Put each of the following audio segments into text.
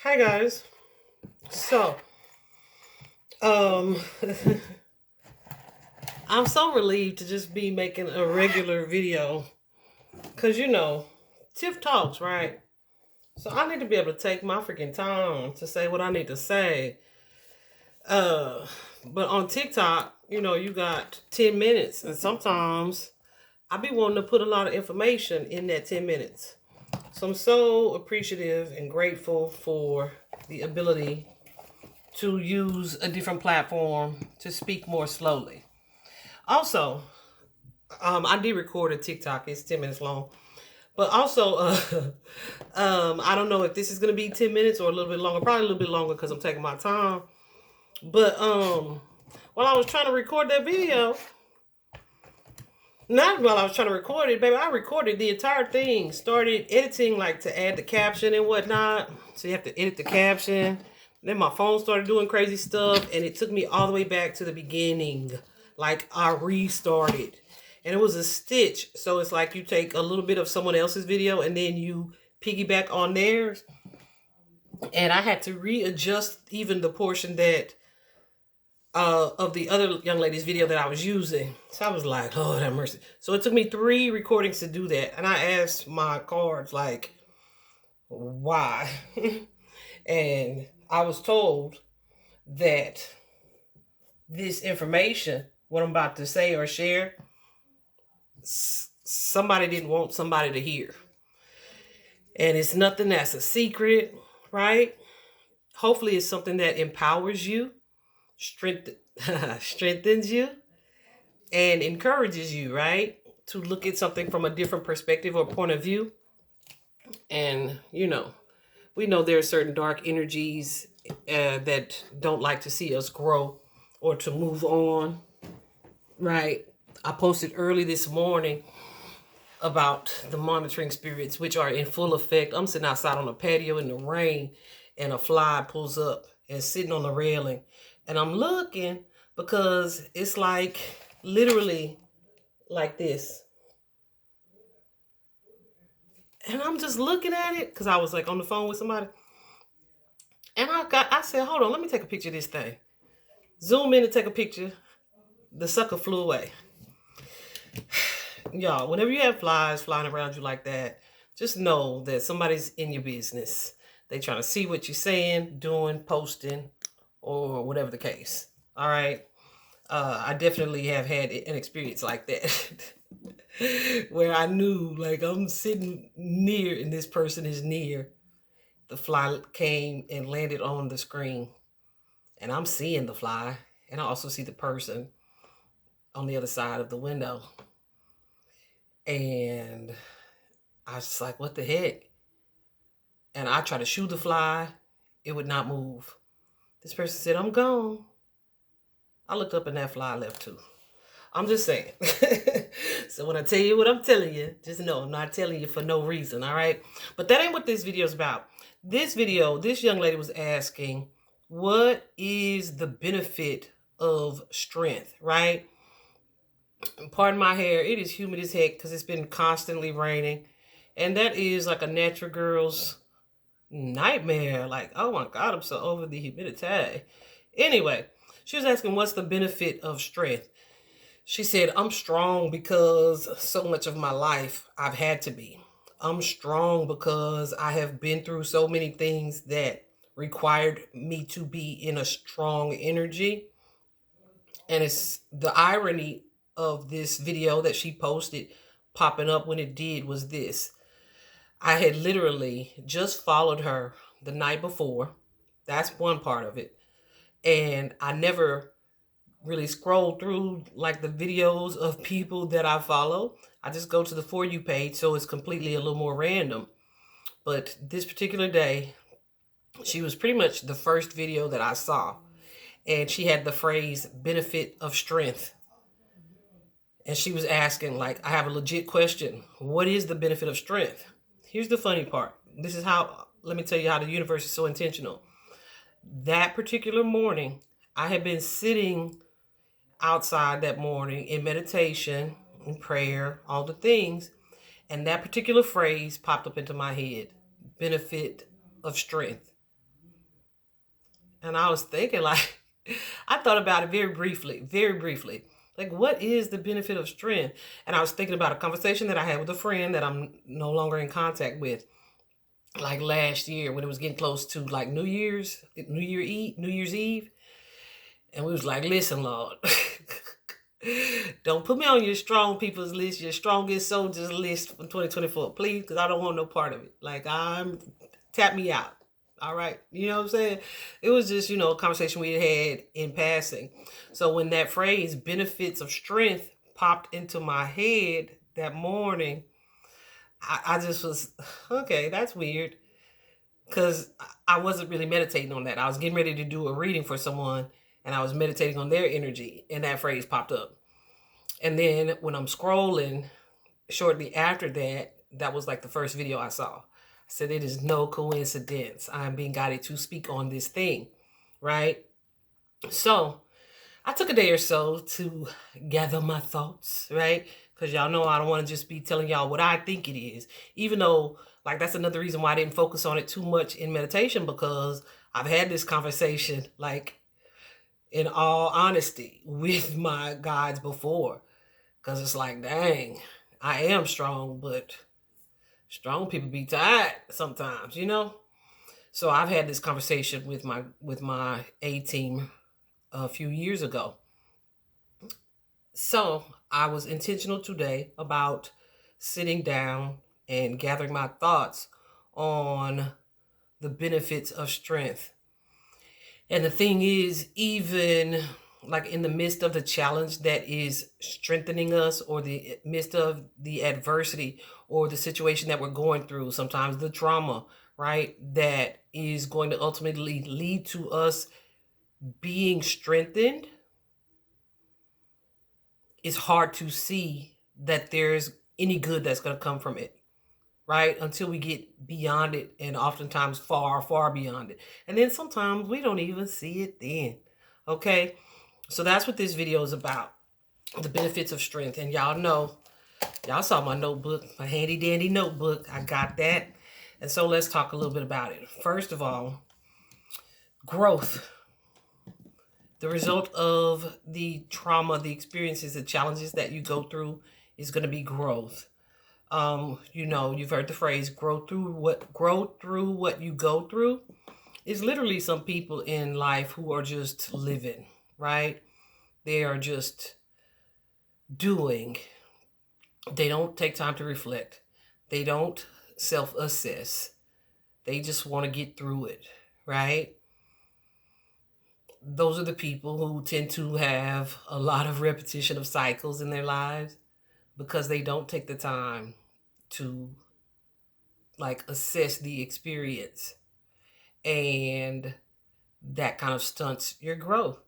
Hi guys. So, um I'm so relieved to just be making a regular video cuz Tiff talks, right? So I need to be able to take my freaking time to say what I need to say. Uh but on TikTok, you got 10 minutes and sometimes I be wanting to put a lot of information in that 10 minutes. So I'm so appreciative and grateful for the ability to use a different platform to speak more slowly. Also, I did record a TikTok. It's 10 minutes long, but also, I don't know if this is gonna be 10 minutes or a little bit longer. Probably a little bit longer because I'm taking my time. But while I was trying to record that video, not while I was trying to record it, baby, I recorded the entire thing. Started editing, like to add the caption and whatnot. So you have to edit the caption. Then my phone started doing crazy stuff, and it took me all the way back to the beginning. Like I restarted, and it was a stitch. So it's like you take a little bit of someone else's video and then you piggyback on theirs. And I had to readjust even the portion that of the other young lady's video that I was using. So I was like, Lord have mercy. So it took me 3 recordings to do that. And I asked my cards, like, why? And I was told that this information, what I'm about to say or share, somebody didn't want somebody to hear. And it's nothing that's a secret, right? Hopefully, it's something that empowers you, strength, strengthens you, and encourages you, right? To look at something from a different perspective or point of view. And, we know there are certain dark energies that don't like to see us grow or to move on, right? I posted early this morning about the monitoring spirits, which are in full effect. I'm sitting outside on a patio in the rain, and a fly pulls up and sitting on the railing. And I'm looking because it's like literally like this. And I'm just looking at it because I was like on the phone with somebody. And I said, hold on, let me take a picture of this thing. Zoom in and take a picture. The sucker flew away. Y'all, whenever you have flies flying around you like that, just know that somebody's in your business. They trying to see what you're saying, doing, posting, or whatever the case. All right. I definitely have had an experience like that where I knew, like, I'm sitting near and this person is near. The fly came and landed on the screen, and I'm seeing the fly, and I also see the person on the other side of the window. And I was just like, what the heck? And I tried to shoot the fly, it would not move. This person said, I'm gone. I looked up and that fly left too. I'm just saying. So when I tell you what I'm telling you, just know I'm not telling you for no reason, all right? But that ain't what this video is about. This video, this young lady was asking, what is the benefit of strength, right? Pardon my hair, it is humid as heck because it's been constantly raining. And that is like a natural girl's nightmare. Like, oh my God, I'm so over the humidity. Anyway, she was asking, what's the benefit of strength? She said, I'm strong because so much of my life I've had to be. I'm strong because I have been through so many things that required me to be in a strong energy. And it's the irony of this video that she posted popping up when it did was this. I had literally just followed her the night before. That's one part of it. And I never really scroll through like the videos of people that I follow. I just go to the For You page, so it's completely a little more random. But this particular day, she was pretty much the first video that I saw. And she had the phrase benefit of strength. And she was asking, like, I have a legit question. What is the benefit of strength? Here's the funny part. This is how, let me tell you how the universe is so intentional. That particular morning, I had been sitting outside that morning in meditation, in prayer, all the things. And that particular phrase popped up into my head, benefit of strength. And I was thinking, like, I thought about it very briefly, very briefly. Like, what is the benefit of strength? And I was thinking about a conversation that I had with a friend that I'm no longer in contact with, like last year when it was getting close to like New Year's Eve. And we was like, listen, Lord, don't put me on your strong people's list, your strongest soldiers list for 2024, please, because I don't want no part of it. Like, tap me out. All right. You know what I'm saying? It was just, a conversation we had in passing. So when that phrase benefits of strength popped into my head that morning, I just was, okay, that's weird. Because I wasn't really meditating on that. I was getting ready to do a reading for someone, and I was meditating on their energy, and that phrase popped up. And then when I'm scrolling shortly after that, that was like the first video I saw. I said, it is no coincidence. I'm being guided to speak on this thing, right? So I took a day or so to gather my thoughts, right? Because y'all know I don't want to just be telling y'all what I think it is, even though, like, that's another reason why I didn't focus on it too much in meditation, because I've had this conversation, like, in all honesty, with my guides before. Because it's like, dang, I am strong, but strong people be tired sometimes, So I've had this conversation with my A team a few years ago. So I was intentional today about sitting down and gathering my thoughts on the benefits of strength. And the thing is, even like in the midst of the challenge that is strengthening us, or the midst of the adversity or the situation that we're going through, sometimes the trauma, right, that is going to ultimately lead to us being strengthened, it's hard to see that there's any good that's going to come from it, right? Until we get beyond it, and oftentimes far, far beyond it. And then sometimes we don't even see it then, okay? So that's what this video is about, the benefits of strength. And y'all know, y'all saw my notebook, my handy dandy notebook. I got that. And so let's talk a little bit about it. First of all, growth. The result of the trauma, the experiences, the challenges that you go through is going to be growth. You've heard the phrase grow through what you go through. It's literally some people in life who are just living, right? They are just doing. They don't take time to reflect. They don't self-assess. They just want to get through it, right? Those are the people who tend to have a lot of repetition of cycles in their lives, because they don't take the time to, like, assess the experience, and that kind of stunts your growth.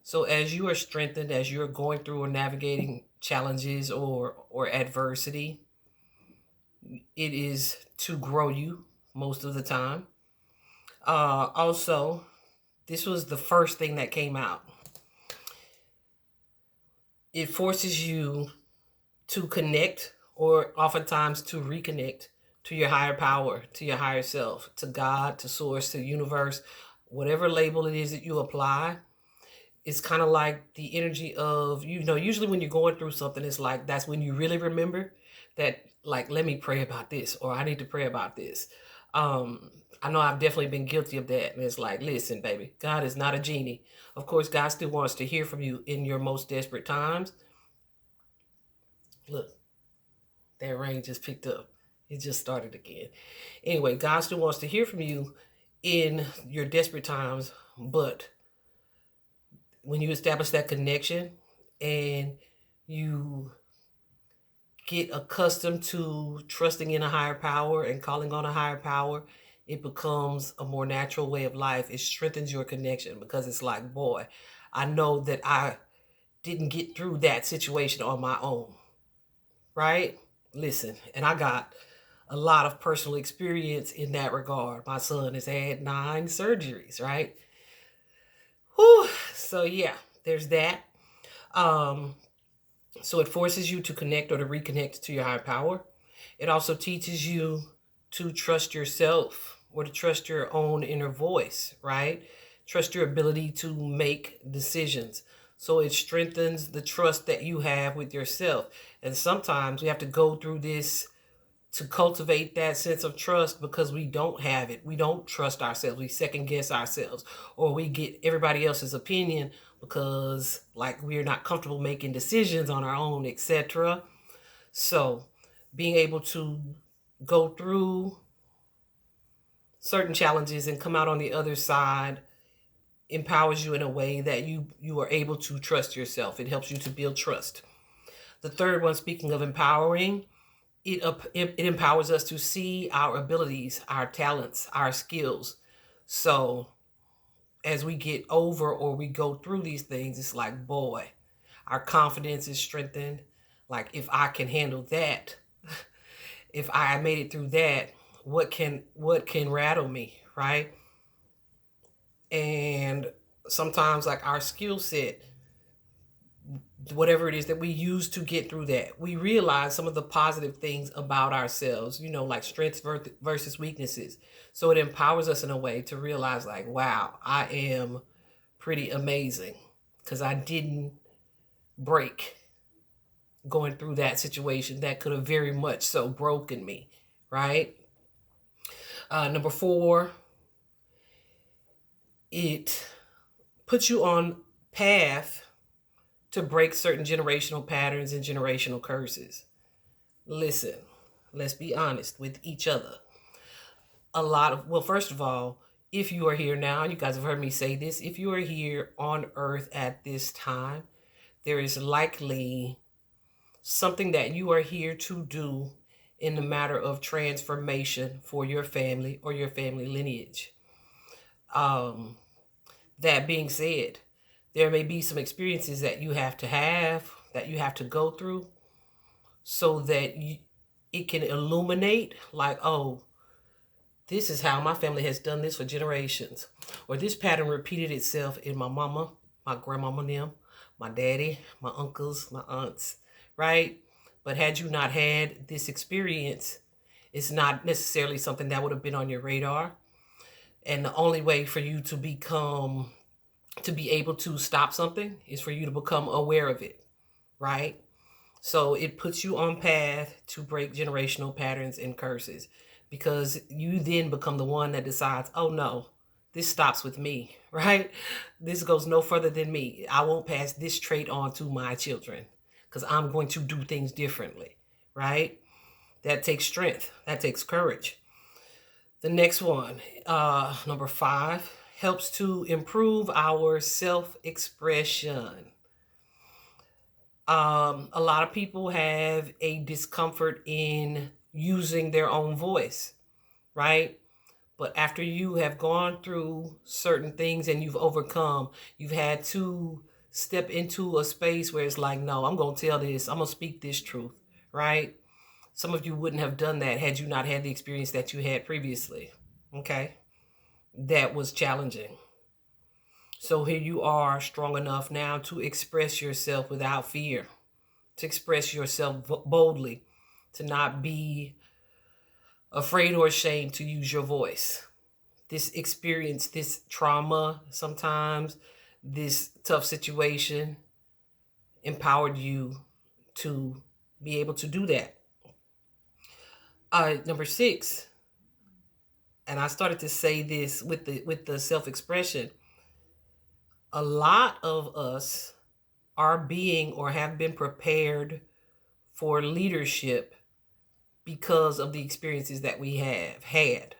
So as you are strengthened, as you're going through or navigating challenges or adversity, it is to grow you most of the time. Also, this was the first thing that came out. It forces you to connect, or oftentimes to reconnect to your higher power, to your higher self, to God, to source, to the universe, whatever label it is that you apply. It's kind of like the energy of, usually when you're going through something, it's like, that's when you really remember that, like, let me pray about this, or I need to pray about this. I know I've definitely been guilty of that. And it's like, listen, baby, God is not a genie. Of course, God still wants to hear from you in your most desperate times. Look, that rain just picked up. It just started again. Anyway, God still wants to hear from you in your desperate times. But when you establish that connection and you get accustomed to trusting in a higher power and calling on a higher power, it becomes a more natural way of life. It strengthens your connection, because it's like, boy, I know that I didn't get through that situation on my own, right? Listen, and I got a lot of personal experience in that regard. My son has had 9 surgeries, right? Whew. So yeah, there's that. So it forces you to connect or to reconnect to your higher power. It also teaches you to trust yourself, or to trust your own inner voice, right? Trust your ability to make decisions. So it strengthens the trust that you have with yourself. And sometimes we have to go through this to cultivate that sense of trust because we don't have it. We don't trust ourselves. We second guess ourselves, or we get everybody else's opinion because like we're not comfortable making decisions on our own, etc. So being able to go through certain challenges and come out on the other side empowers you in a way that you are able to trust yourself. It helps you to build trust. The third one, speaking of empowering, it empowers us to see our abilities, our talents, our skills. So as we get over or we go through these things, it's like, boy, our confidence is strengthened. Like, if I can handle that, if I made it through that, what can rattle me, right? And sometimes like our skill set, whatever it is that we use to get through that, we realize some of the positive things about ourselves, like strengths versus weaknesses. So it empowers us in a way to realize like, wow, I am pretty amazing because I didn't break going through that situation that could have very much so broken me, right? Number 4, it puts you on path to break certain generational patterns and generational curses. Listen, let's be honest with each other. First of all, if you are here now, you guys have heard me say this, if you are here on earth at this time, there is likely something that you are here to do in the matter of transformation for your family or your family lineage. That being said, there may be some experiences that you have to go through so that it can illuminate like, oh, this is how my family has done this for generations. Or this pattern repeated itself in my mama, my grandmama, them, my daddy, my uncles, my aunts, right? But had you not had this experience, it's not necessarily something that would have been on your radar. And the only way for you to be able to stop something is for you to become aware of it, right? So it puts you on path to break generational patterns and curses because you then become the one that decides, oh no, this stops with me, right? This goes no further than me. I won't pass this trait on to my children because I'm going to do things differently, right? That takes strength. That takes courage. The next one, number 5, helps to improve our self-expression. A lot of people have a discomfort in using their own voice, right? But after you have gone through certain things and you've overcome, you've had to step into a space where it's like, no, I'm going to tell this, I'm going to speak this truth, right? Some of you wouldn't have done that had you not had the experience that you had previously, okay? That was challenging. So here you are, strong enough now to express yourself without fear, to express yourself boldly, to not be afraid or ashamed to use your voice. This experience, this trauma, sometimes this tough situation empowered you to be able to do that. Number 6, and I started to say this with the self-expression, a lot of us are being or have been prepared for leadership because of the experiences that we have had.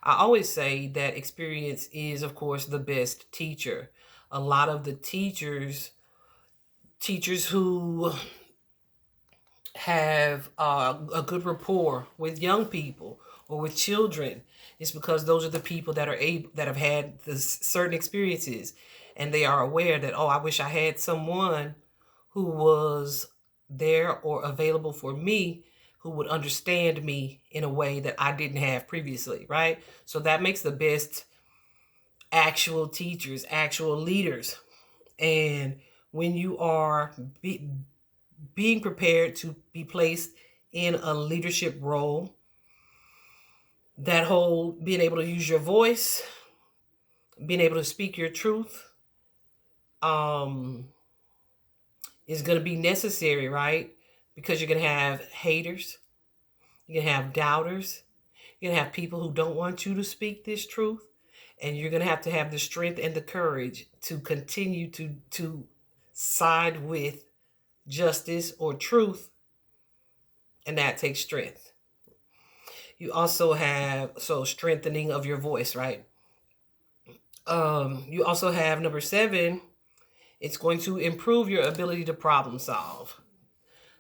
I always say that experience is, of course, the best teacher. A lot of the teachers who have a good rapport with young people or with children, it's because those are the people that have had certain experiences, and they are aware that, oh, I wish I had someone who was there or available for me, who would understand me in a way that I didn't have previously, right? So that makes the best actual teachers, actual leaders. And when you are being prepared to be placed in a leadership role, that whole being able to use your voice, being able to speak your truth is going to be necessary, right? Because you're going to have haters, you're going to have doubters, you're going to have people who don't want you to speak this truth, and you're going to have the strength and the courage to continue to side with justice or truth, and that takes strength. You also have strengthening of your voice, right? You also have number 7. It's going to improve your ability to problem solve.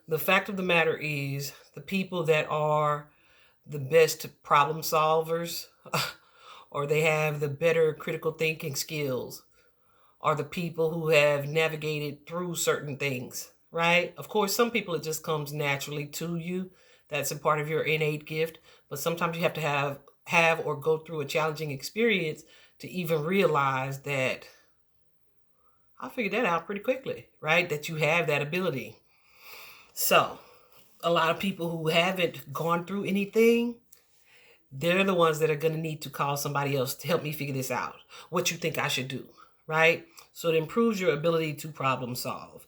The fact of the matter is, the people that are the best problem solvers or they have the better critical thinking skills are the people who have navigated through certain things, right? Of course, some people it just comes naturally to you. That's a part of your innate gift. But sometimes you have to have or go through a challenging experience to even realize that I figured that out pretty quickly, right? That you have that ability. So a lot of people who haven't gone through anything, they're the ones that are going to need to call somebody else to help me figure this out. What you think I should do, right? So it improves your ability to problem solve.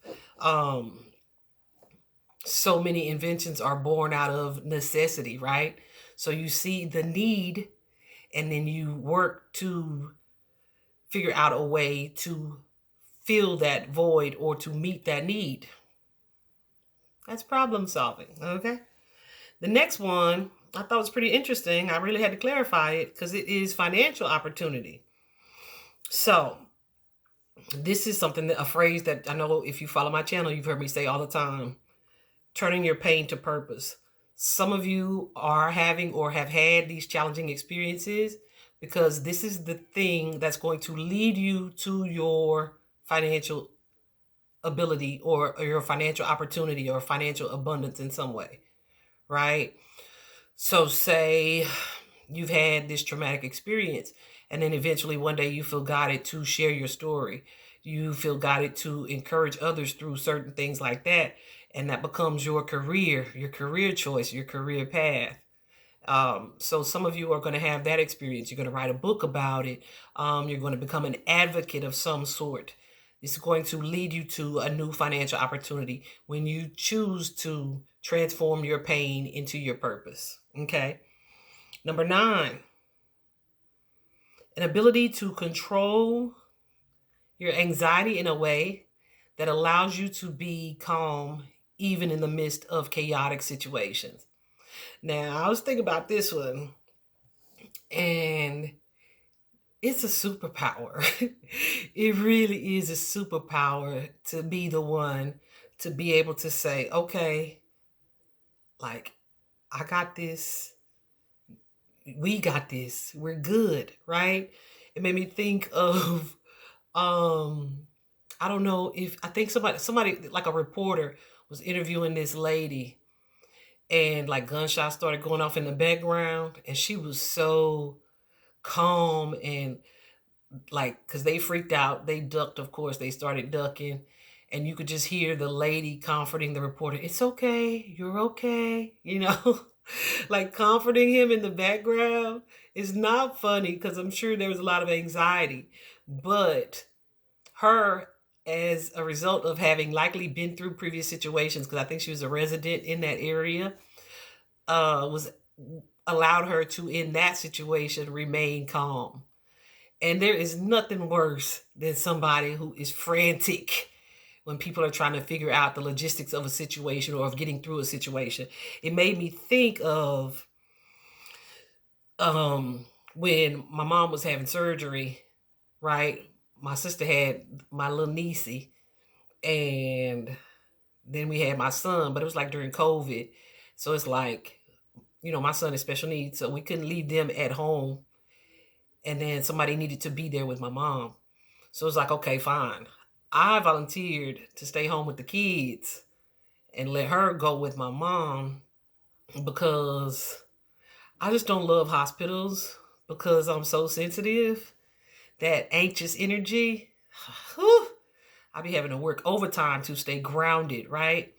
So many inventions are born out of necessity, right? So you see the need and then you work to figure out a way to fill that void or to meet that need. That's problem solving, okay? The next one I thought was pretty interesting. I really had to clarify it because it is financial opportunity. So this is a phrase that I know if you follow my channel, you've heard me say all the time, turning your pain to purpose. Some of you are having or have had these challenging experiences because this is the thing that's going to lead you to your financial ability or your financial opportunity or financial abundance in some way, right? So say you've had this traumatic experience and then eventually one day you feel guided to share your story. You feel guided to encourage others through certain things like that. And that becomes your career choice, your career path. So some of you are going to have that experience. You're going to write a book about it. You're going to become an advocate of some sort. It's going to lead you to a new financial opportunity when you choose to transform your pain into your purpose. Okay. Number 9, an ability to control your anxiety in a way that allows you to be calm even in the midst of chaotic situations. Now, I was thinking about this one, and it's a superpower. It really is a superpower to be the one to be able to say, okay, like, I got this. We got this. We're good, right? It made me think of, I don't know if, I think somebody like a reporter was interviewing this lady and like gunshots started going off in the background and she was so calm and like, because they freaked out, they ducked, of course, they started ducking, and you could just hear the lady comforting the reporter. It's okay, you're okay, like comforting him in the background. Is not funny because I'm sure there was a lot of anxiety, but her, as a result of having likely been through previous situations, because I think she was a resident in that area, was allowed her to, in that situation, remain calm. And there is nothing worse than somebody who is frantic when people are trying to figure out the logistics of a situation or of getting through a situation. It made me think of when my mom was having surgery, right? My sister had my little niecey, and then we had my son, but it was like during COVID. So it's like, my son is special needs, so we couldn't leave them at home. And then somebody needed to be there with my mom. So it's like, okay, fine. I volunteered to stay home with the kids and let her go with my mom because I just don't love hospitals because I'm so sensitive. That anxious energy, whew, I be having to work overtime to stay grounded, right?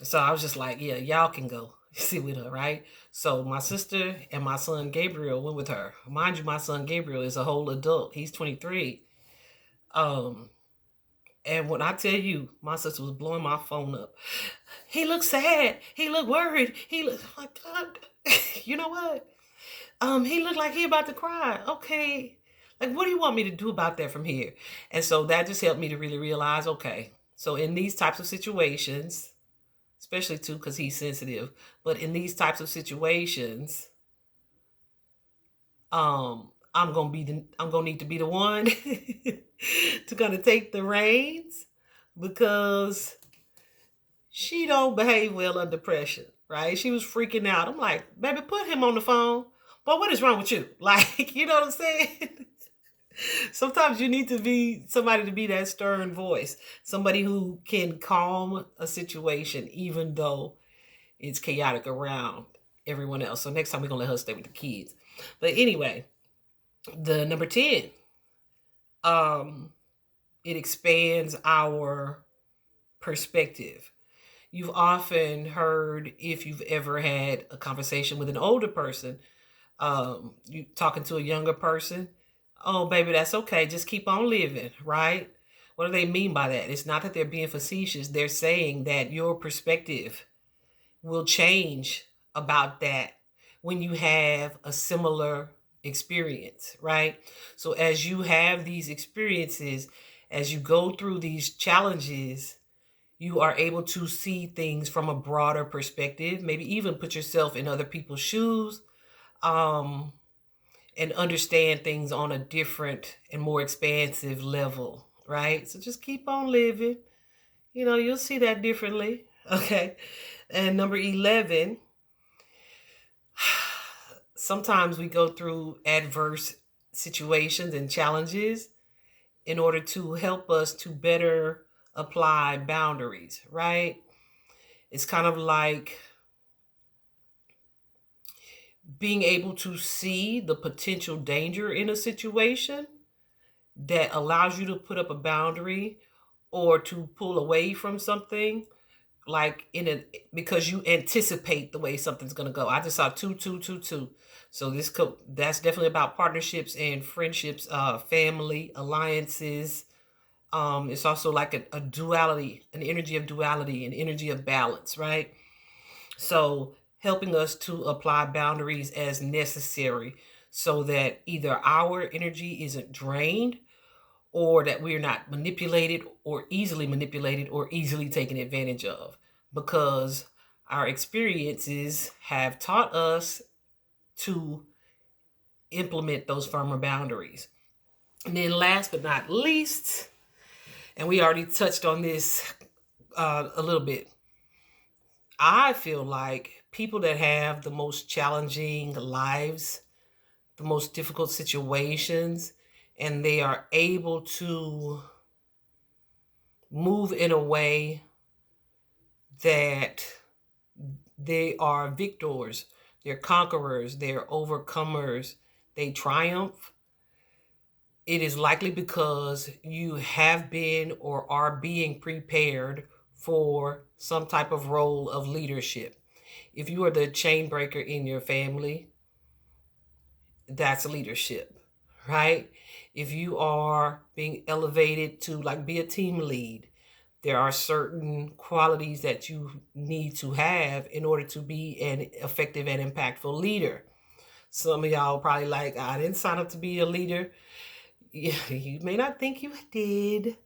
So I was just like, yeah, y'all can go. sit with her, right? So my sister and my son Gabriel went with her. Mind you, my son Gabriel is a whole adult. He's 23. Um, and when I tell you, my sister was blowing my phone up. He looked sad. He looked worried. He looked, oh my God. You know what? He looked like he about to cry. Okay. Like, what do you want me to do about that from here? And so that just helped me to really realize, okay, so in these types of situations, especially too, because he's sensitive, but in these types of situations, I'm gonna need to be the one to kind of take the reins because she don't behave well under pressure, right? She was freaking out. I'm like, baby, put him on the phone. But what is wrong with you? Like, you know what I'm saying? Sometimes you need to be somebody to be that stern voice, somebody who can calm a situation even though it's chaotic around everyone else. So next time we're gonna let her stay with the kids. But anyway, the number 10, it expands our perspective. You've often heard, if you've ever had a conversation with an older person, you talking to a younger person, oh baby, that's okay, just keep on living, right? What do they mean by that? It's not that they're being facetious. They're saying that your perspective will change about that when you have a similar experience, right? So as you have these experiences, as you go through these challenges, you are able to see things from a broader perspective, maybe even put yourself in other people's shoes, um, and understand things on a different and more expansive level, right? So just keep on living. You know, you'll see that differently. Okay. And number 11, sometimes we go through adverse situations and challenges in order to help us to better apply boundaries, right? It's kind of like being able to see the potential danger in a situation that allows you to put up a boundary or to pull away from something, like in a, because you anticipate the way something's going to go. I just saw 2222. So that's definitely about partnerships and friendships, family alliances. It's also like a duality, an energy of duality, an energy of balance, right? So helping us to apply boundaries as necessary so that either our energy isn't drained or that we're not manipulated or easily taken advantage of, because our experiences have taught us to implement those firmer boundaries. And then last but not least, and we already touched on this a little bit, I feel like people that have the most challenging lives, the most difficult situations, and they are able to move in a way that they are victors, they're conquerors, they're overcomers, they triumph, it is likely because you have been or are being prepared for some type of role of leadership. If you are the chain breaker in your family, that's leadership, right? If you are being elevated to like be a team lead, there are certain qualities that you need to have in order to be an effective and impactful leader. Some of y'all probably like, I didn't sign up to be a leader. Yeah, you may not think you did.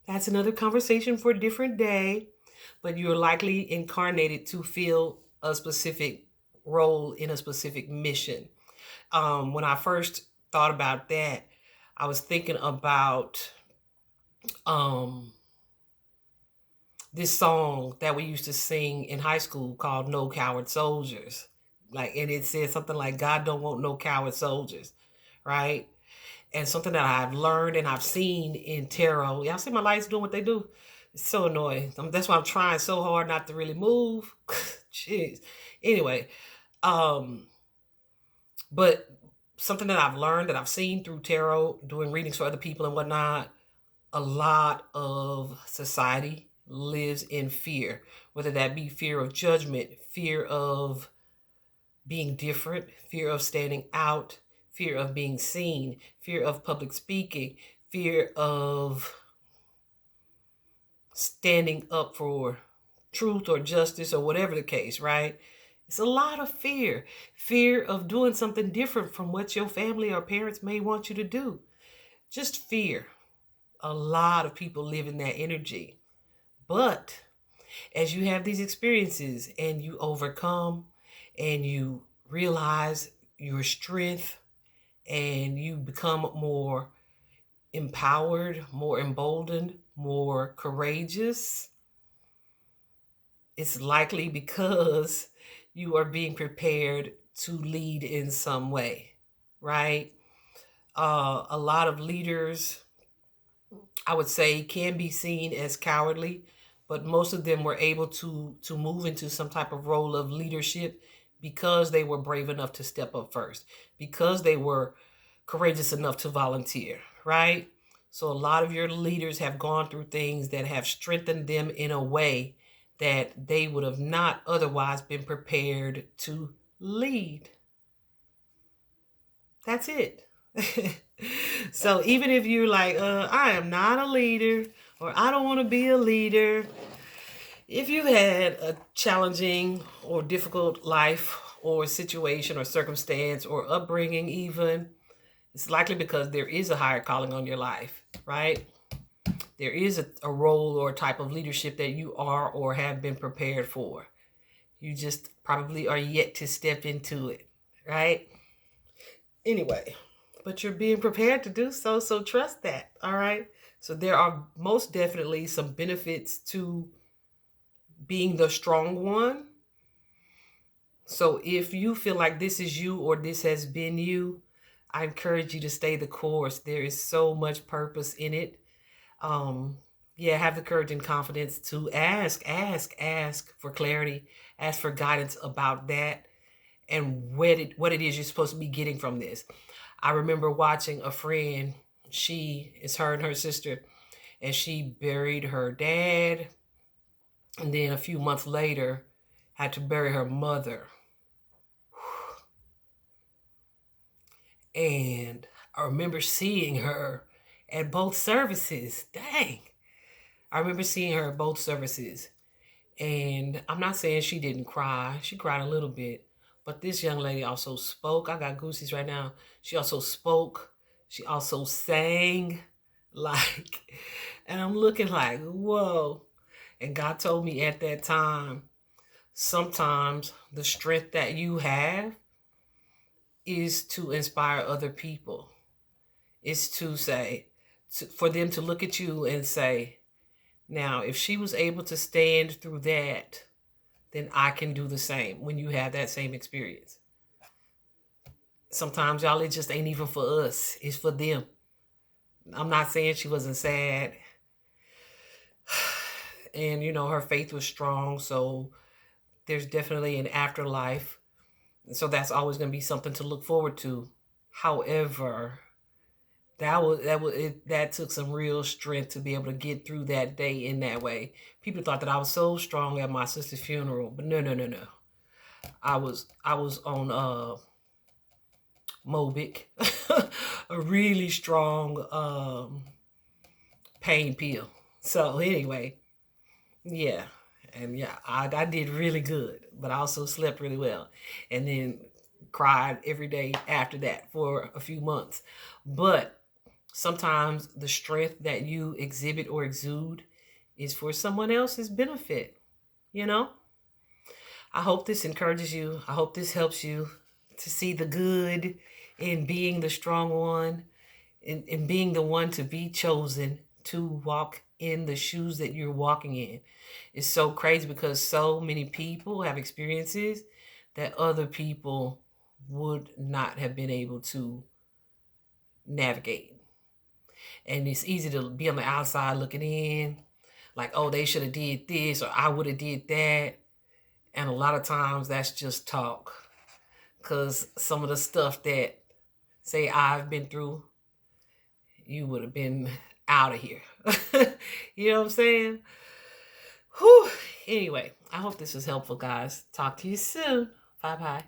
That's another conversation for a different day. But you're likely incarnated to fill a specific role in a specific mission. When I first thought about that, I was thinking about um, this song that we used to sing in high school called No Coward Soldiers. Like, and it said something like, God don't want no coward soldiers, right? And something that I've learned and I've seen in tarot. Y'all see my lights doing what they do? It's so annoying. That's why I'm trying so hard not to really move. Jeez. Anyway, but something that I've learned that I've seen through tarot, doing readings for other people and whatnot, a lot of society lives in fear, whether that be fear of judgment, fear of being different, fear of standing out, fear of being seen, fear of public speaking, fear of standing up for truth or justice or whatever the case, right? It's a lot of fear. Fear of doing something different from what your family or parents may want you to do. Just fear. A lot of people live in that energy. But as you have these experiences and you overcome and you realize your strength and you become more empowered, more emboldened, more courageous, it's likely because you are being prepared to lead in some way, right? A lot of leaders, I would say, can be seen as cowardly, but most of them were able to move into some type of role of leadership because they were brave enough to step up first, because they were courageous enough to volunteer, right? So a lot of your leaders have gone through things that have strengthened them in a way that they would have not otherwise been prepared to lead. That's it. So even if you're like, I am not a leader, or I don't want to be a leader, if you had a challenging or difficult life or situation or circumstance or upbringing even, it's likely because there is a higher calling on your life, right? There is a role or type of leadership that you are or have been prepared for. You just probably are yet to step into it, right? Anyway, but you're being prepared to do so, so trust that, all right? So there are most definitely some benefits to being the strong one. So if you feel like this is you or this has been you, I encourage you to stay the course. There is so much purpose in it. Um, yeah, have the courage and confidence to ask for clarity, ask for guidance about that and what it is you're supposed to be getting from this. I remember watching a friend, it's her and her sister, and she buried her dad, and then a few months later had to bury her mother. And I remember seeing her at both services. Dang. I remember seeing her at both services. And I'm not saying she didn't cry. She cried a little bit. But this young lady also spoke. I got goosies right now. She also spoke. She also sang. Like, and I'm looking like, whoa. And God told me at that time, sometimes the strength that you have is to inspire other people. Is to say, for them to look at you and say, now, if she was able to stand through that, then I can do the same when you have that same experience. Sometimes, y'all, it just ain't even for us. It's for them. I'm not saying she wasn't sad. And, her faith was strong. So there's definitely an afterlife. So that's always going to be something to look forward to. However, that took some real strength to be able to get through that day in that way. People thought that I was so strong at my sister's funeral, but no. I was on Mobic, a really strong pain pill. So anyway, yeah. And yeah, I did really good, but I also slept really well. And then cried every day after that for a few months. But sometimes the strength that you exhibit or exude is for someone else's benefit, I hope this encourages you. I hope this helps you to see the good in being the strong one, in being the one to be chosen to walk in the shoes that you're walking in. It's so crazy because so many people have experiences that other people would not have been able to navigate. And it's easy to be on the outside looking in, like, oh, they should have did this or I would have did that. And a lot of times that's just talk. Because some of the stuff that, say, I've been through, you would have been out of here. You know what I'm saying? Whew. Anyway, I hope this was helpful, guys. Talk to you soon. Bye bye.